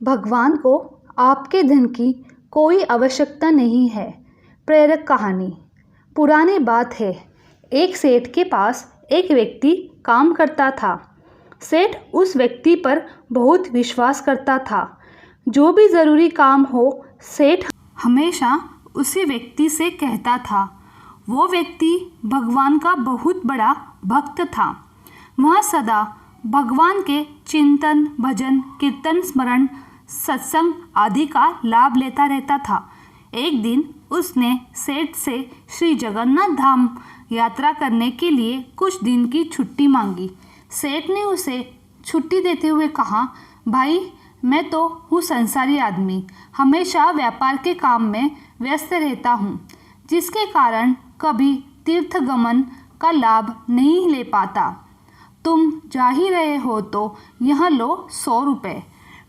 भगवान को आपके धन की कोई आवश्यकता नहीं है। प्रेरक कहानी। पुरानी बात है, एक सेठ के पास एक व्यक्ति काम करता था। सेठ उस व्यक्ति पर बहुत विश्वास करता था। जो भी ज़रूरी काम हो, सेठ हमेशा उसी व्यक्ति से कहता था। वो व्यक्ति भगवान का बहुत बड़ा भक्त था। वह सदा भगवान के चिंतन, भजन, कीर्तन, स्मरण, सत्संग आदि का लाभ लेता रहता था। एक दिन उसने सेठ से श्री जगन्नाथ धाम यात्रा करने के लिए कुछ दिन की छुट्टी मांगी। सेठ ने उसे छुट्टी देते हुए कहा, भाई मैं तो हूँ संसारी आदमी, हमेशा व्यापार के काम में व्यस्त रहता हूँ, जिसके कारण कभी तीर्थगमन का लाभ नहीं ले पाता। तुम जा ही रहे हो तो यह लो 100 रुपये,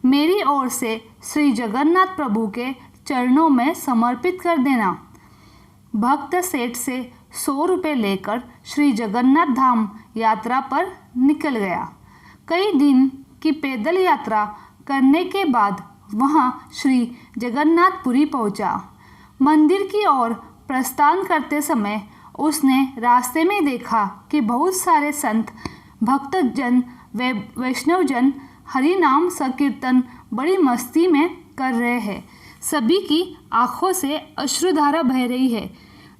मेरी ओर से श्री जगन्नाथ प्रभु के चरणों में समर्पित कर देना। भक्त सेठ से 100 रुपये लेकर श्री जगन्नाथ धाम यात्रा पर निकल गया। कई दिन की पैदल यात्रा करने के बाद वहां श्री जगन्नाथपुरी पहुंचा। मंदिर की ओर प्रस्थान करते समय उसने रास्ते में देखा कि बहुत सारे संत, भक्तजन व वैष्णवजन हरि नाम संकीर्तन बड़ी मस्ती में कर रहे हैं। सभी की आंखों से अश्रुधारा बह रही है।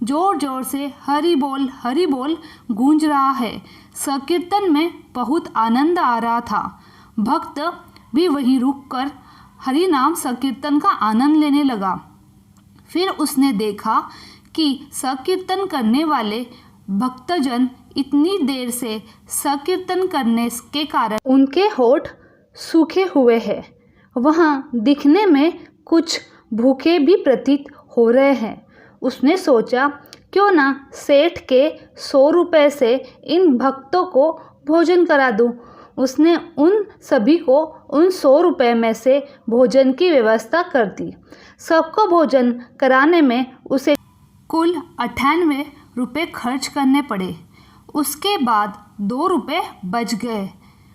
जोर जोर से हरि बोल गूंज रहा है। संकीर्तन में बहुत आनंद आ रहा था। भक्त भी वहीं रुककर हरि नाम संकीर्तन का आनंद लेने लगा। फिर उसने देखा कि संकीर्तन करने वाले भक्तजन इतनी देर से संकीर्तन करने के कारण उनके होठ सूखे हुए हैं। वहाँ दिखने में कुछ भूखे भी प्रतीत हो रहे हैं। उसने सोचा, क्यों ना सेठ के 100 रुपये से इन भक्तों को भोजन करा दूं। उसने उन सभी को उन 100 रुपये में से भोजन की व्यवस्था कर दी। सबको भोजन कराने में उसे कुल 98 रुपये खर्च करने पड़े। उसके बाद 2 रुपये बच गए।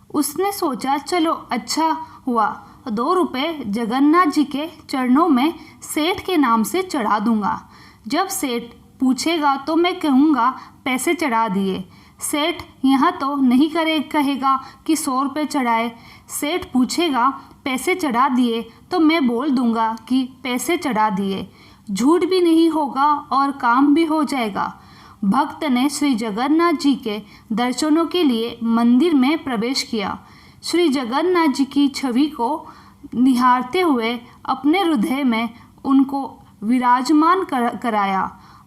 उसने सोचा, चलो अच्छा हुआ, 2 रुपये जगन्नाथ जी के चरणों में सेठ के नाम से चढ़ा दूंगा। जब सेठ पूछेगा तो मैं कहूँगा पैसे चढ़ा दिए। सेठ यहाँ तो नहीं कहेगा कि 100 रुपये चढ़ाए। सेठ पूछेगा पैसे चढ़ा दिए तो मैं बोल दूंगा कि पैसे चढ़ा दिए। झूठ भी नहीं होगा और काम भी हो जाएगा। भक्त ने श्री जगन्नाथ जी के दर्शनों के लिए मंदिर में प्रवेश किया। श्री जगन्नाथ जी की छवि को निहारते हुए अपने हृदय में उनको विराजमान कराया।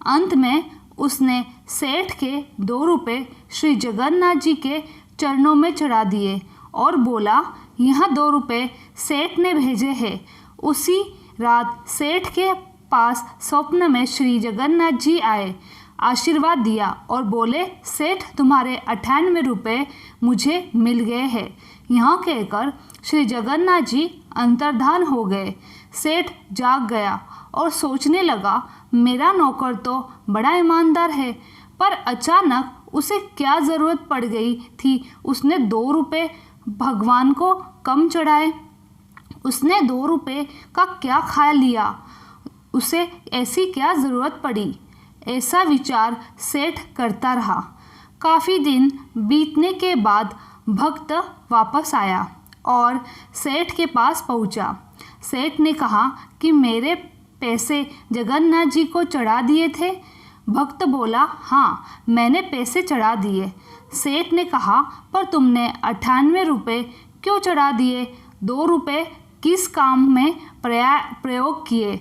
अंत में उसने सेठ के 2 रुपये श्री जगन्नाथ जी के चरणों में चढ़ा दिए और बोला, यह 2 रुपये सेठ ने भेजे हैं। उसी रात सेठ के पास स्वप्न में श्री जगन्नाथ जी आए, आशीर्वाद दिया और बोले, सेठ तुम्हारे 98 रुपये मुझे मिल गए हैं। यहाँ कहकर श्री जगन्नाथ जी अंतर्धान हो गए। सेठ जाग गया और सोचने लगा, मेरा नौकर तो बड़ा ईमानदार है, पर अचानक उसे क्या ज़रूरत पड़ गई थी उसने 2 रुपये भगवान को कम चढ़ाए। उसने 2 रुपये का क्या खा लिया, उसे ऐसी क्या ज़रूरत पड़ी। ऐसा विचार सेठ करता रहा। काफ़ी दिन बीतने के बाद भक्त वापस आया और सेठ के पास पहुंचा। सेठ ने कहा कि मेरे पैसे जगन्नाथ जी को चढ़ा दिए थे। भक्त बोला, हाँ मैंने पैसे चढ़ा दिए। सेठ ने कहा, पर तुमने 98 रुपये क्यों चढ़ा दिए? 2 रुपये किस काम में प्रयोग किए?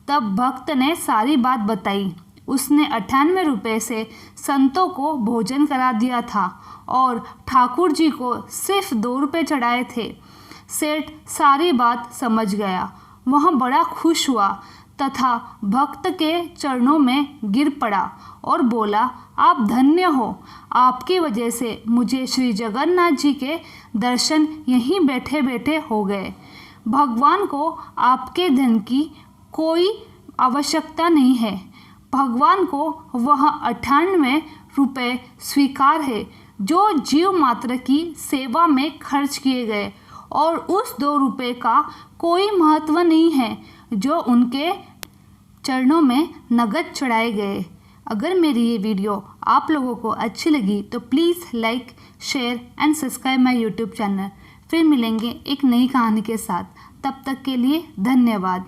तब भक्त ने सारी बात बताई। उसने 98 रुपये से संतों को भोजन करा दिया था और ठाकुर जी को सिर्फ 2 रुपये चढ़ाए थे। सेठ सारी बात समझ गया। वह बड़ा खुश हुआ तथा भक्त के चरणों में गिर पड़ा और बोला, आप धन्य हो, आपकी वजह से मुझे श्री जगन्नाथ जी के दर्शन यहीं बैठे बैठे हो गए। भगवान को आपके धन की कोई आवश्यकता नहीं है। भगवान को वह 98 रुपये स्वीकार है जो जीव मात्र की सेवा में खर्च किए गए और उस 2 रुपये का कोई महत्व नहीं है जो उनके चरणों में नगद चढ़ाए गए। अगर मेरी ये वीडियो आप लोगों को अच्छी लगी तो please like, share and subscribe my YouTube channel. फिर मिलेंगे एक नई कहानी के साथ। तब तक के लिए धन्यवाद।